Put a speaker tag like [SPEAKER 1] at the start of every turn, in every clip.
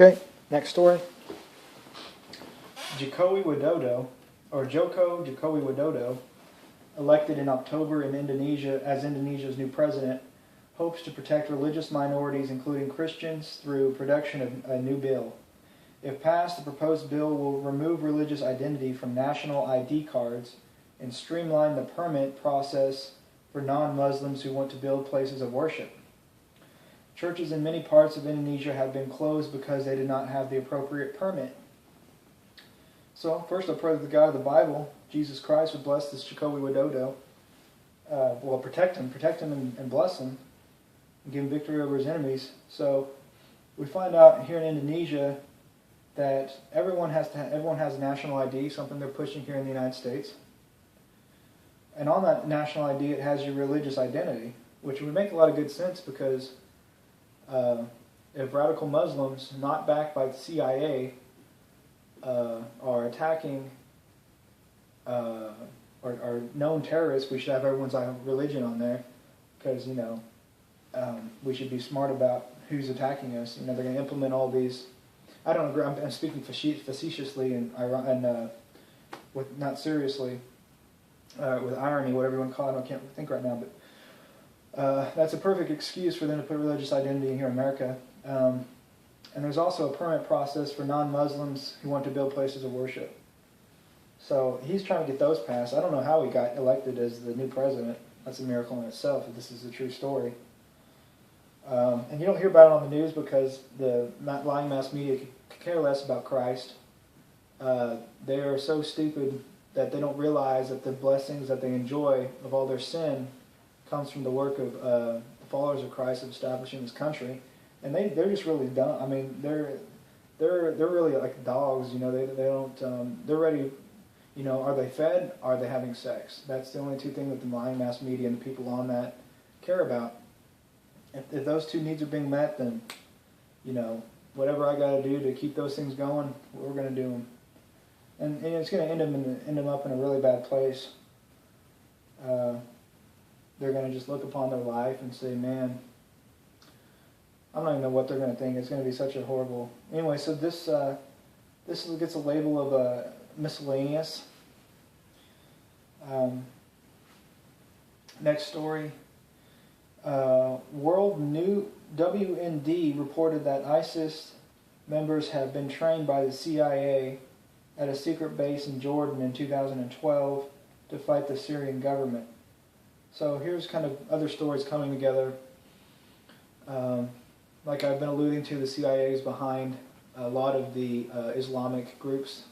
[SPEAKER 1] Okay, next story. Joko Widodo, elected in October in Indonesia as Indonesia's new president, hopes to protect religious minorities, including Christians, through production of a new bill. If passed, the proposed bill will remove religious identity from national ID cards and streamline the permit process for non-Muslims who want to build places of worship. Churches in many parts of Indonesia have been closed because they did not have the appropriate permit. So, first I pray that the God of the Bible, Jesus Christ, would bless this Joko Widodo. Protect him and bless him, and give him victory over his enemies. So, we find out here in Indonesia that everyone has a national ID, something they're pushing here in the United States. And on that national ID, it has your religious identity, which would make a lot of good sense because if radical Muslims, not backed by the CIA, are attacking or known terrorists, we should have everyone's religion on there because, we should be smart about who's attacking us. They're going to implement all these. I don't agree. I'm speaking facetiously and with not seriously, with irony, whatever you want to call it. I can't think right now, but that's a perfect excuse for them to put religious identity here in America. And there's also a permit process for non-Muslims who want to build places of worship. So he's trying to get those passed. I don't know how he got elected as the new president. That's a miracle in itself, if this is a true story. And you don't hear about it on the news because the lying mass media could care less about Christ. They are so stupid that they don't realize that the blessings that they enjoy of all their sin comes from the work of the followers of Christ of establishing this country. And they're just really dumb. I mean, they're really like dogs. They don't. They're ready. Are they fed? Are they having sex? That's the only two things that the lying mass media and the people on that care about. If those two needs are being met, then whatever I got to do to keep those things going, we're going to do them. And it's going to end them up in a really bad place. They're going to just look upon their life and say, man, I don't even know what they're going to think. It's going to be such a horrible... Anyway, so this gets a label of miscellaneous. Next story. World New WND reported that ISIS members have been trained by the CIA at a secret base in Jordan in 2012 to fight the Syrian government. So here's kind of other stories coming together. Like I've been alluding to, the CIA is behind a lot of the Islamic groups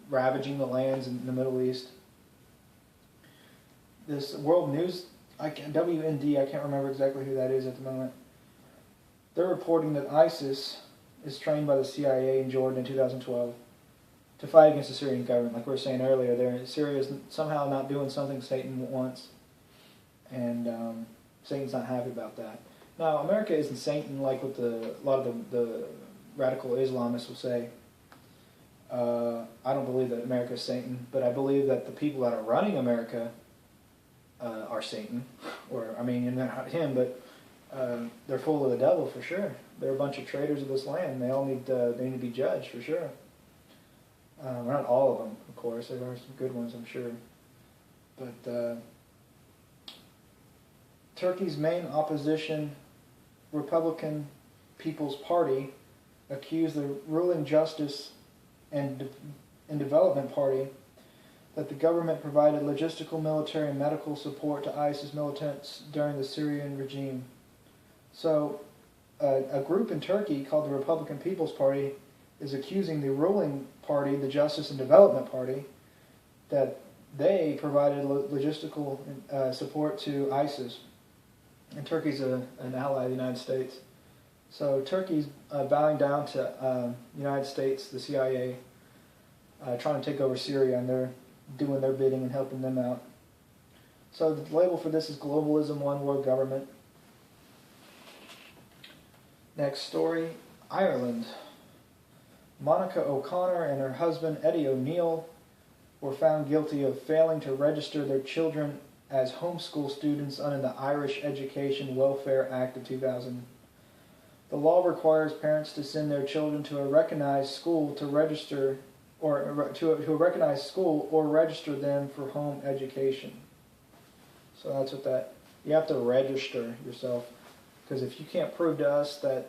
[SPEAKER 1] ravaging the lands in the Middle East. This World News, WND, I can't remember exactly who that is at the moment. They're reporting that ISIS is trained by the CIA in Jordan in 2012 to fight against the Syrian government. Like we were saying earlier, Syria is somehow not doing something Satan wants, and Satan's not happy about that. Now, America isn't Satan like what a lot of the radical Islamists will say. I don't believe that America is Satan, but I believe that the people that are running America are Satan, not him, but they're full of the devil for sure. They're a bunch of traitors of this land. They all need to be judged for sure. Not all of them, of course. There are some good ones, I'm sure. But Turkey's main opposition, Republican People's Party, accused the ruling Justice and Development Party that the government provided logistical, military, and medical support to ISIS militants during the Syrian regime. So, a group in Turkey called the Republican People's Party is accusing the ruling party, the Justice and Development Party, that they provided logistical support to ISIS. And Turkey's an ally of the United States. So Turkey's bowing down to the United States, the CIA, trying to take over Syria, and they're doing their bidding and helping them out. So the label for this is globalism, one world government. Next story, Ireland. Monica O'Connor and her husband Eddie O'Neill were found guilty of failing to register their children as homeschool students under the Irish Education Welfare Act of 2000. The law requires parents to send their children to a recognized school to register, or to a recognized school, or register them for home education. So that's what that, you have to register yourself, because if you can't prove to us that,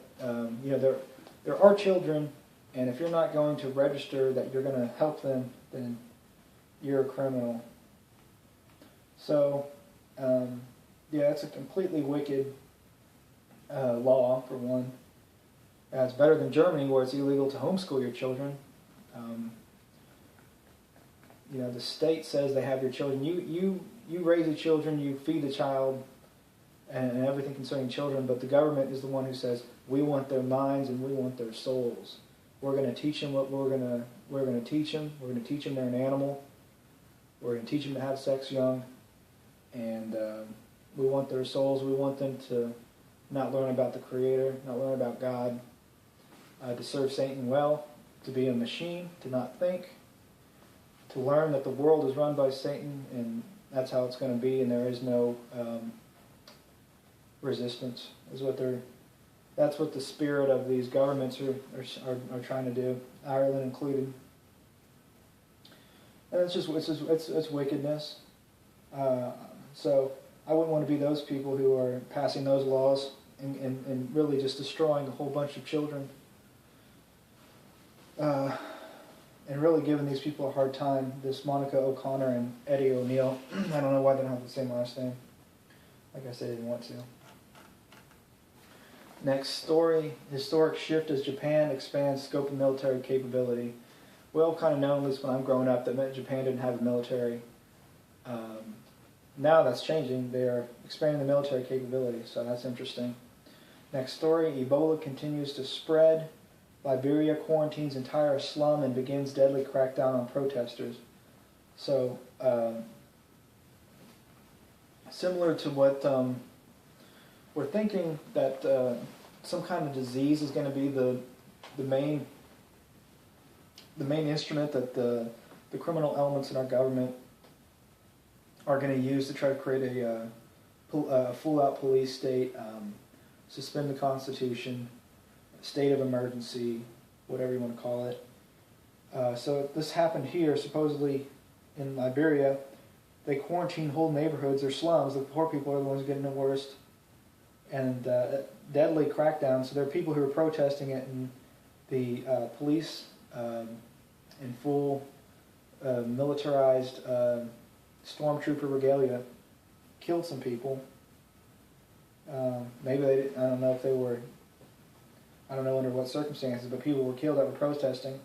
[SPEAKER 1] there are children, and if you're not going to register that you're going to help them, then you're a criminal. So, it's a completely wicked law, for one. It's better than Germany, where it's illegal to homeschool your children. The state says they have your children. You raise the children, you feed the child, and everything concerning children, but the government is the one who says, we want their minds and we want their souls. We're going to teach them what we're going to teach them. We're going to teach them they're an animal. We're going to teach them to have sex young. And we want their souls. We want them to not learn about the Creator, not learn about God, to serve Satan well, to be a machine, to not think, to learn that the world is run by Satan, and that's how it's going to be, and there is no resistance. That's what the spirit of these governments are trying to do, Ireland included. And it's wickedness. So I wouldn't want to be those people who are passing those laws and really just destroying a whole bunch of children. And really giving these people a hard time, this Monica O'Connor and Eddie O'Neill. I don't know why they don't have the same last name. Like I said, they didn't want to. Next story, historic shift as Japan expands scope of military capability. Well, kind of known, at least when I'm growing up, that Japan didn't have a military. Now that's changing. They are expanding the military capability, so that's interesting. Next story, Ebola continues to spread. Liberia quarantines entire slum and begins deadly crackdown on protesters. So, similar to what we're thinking, that some kind of disease is going to be the main instrument that the criminal elements in our government are going to use to try to create a full-out police state, suspend the Constitution, state of emergency, whatever you want to call it. So this happened here, supposedly in Liberia. They quarantine whole neighborhoods or slums. The poor people are the ones getting the worst. And deadly crackdown. So there are people who are protesting it, and the police in full militarized stormtrooper regalia killed some people. Maybe they didn't, I don't know if they were, I don't know under what circumstances, but people were killed that were protesting.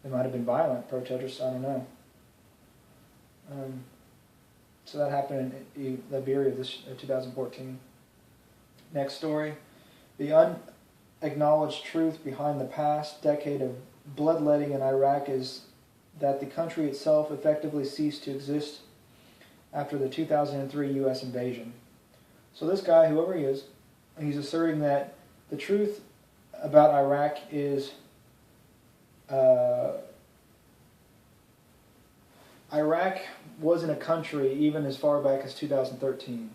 [SPEAKER 1] They might have been violent protesters, I don't know. So that happened in Liberia this 2014. Next story. The unacknowledged truth behind the past decade of bloodletting in Iraq is that the country itself effectively ceased to exist after the 2003 U.S. invasion. So this guy, whoever he is, he's asserting that the truth about Iraq is Iraq wasn't a country even as far back as 2013,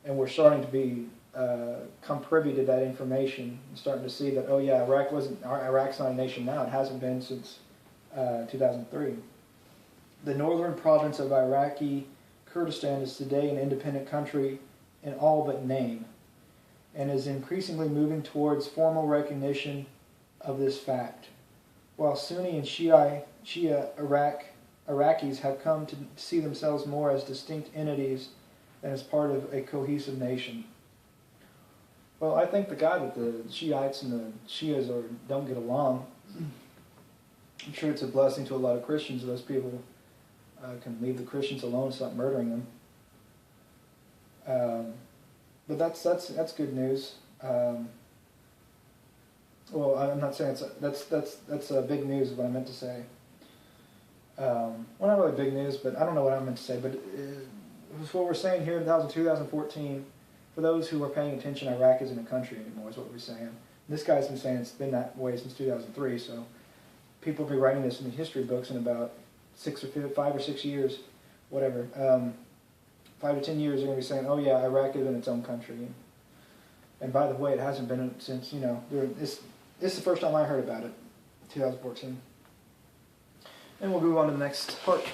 [SPEAKER 1] and we're starting to become privy to that information and starting to see that, oh yeah, Iraq's not a nation now. It hasn't been since 2003. The northern province of Iraqi Kurdistan is today an independent country in all but name, and is increasingly moving towards formal recognition of this fact. While Sunni and Shia Iraqis have come to see themselves more as distinct entities than as part of a cohesive nation. Well, I think the guy that the Shiites and the Shias don't get along, I'm sure it's a blessing to a lot of Christians. Those people can leave the Christians alone and stop murdering them. But that's good news. Well, I'm not saying that's big news is what I meant to say. Well, not really big news, but I don't know what I meant to say. But what we're saying here in 2014, for those who are paying attention, Iraq isn't a country anymore, is what we're saying. This guy's been saying it's been that way since 2003, so people will be writing this in the history books in about 5 or 6 years, whatever. 5 to 10 years, they're going to be saying, oh yeah, Iraq isn't its own country. And by the way, it hasn't been since, this is the first time I heard about it, 2014. And we'll move on to the next part.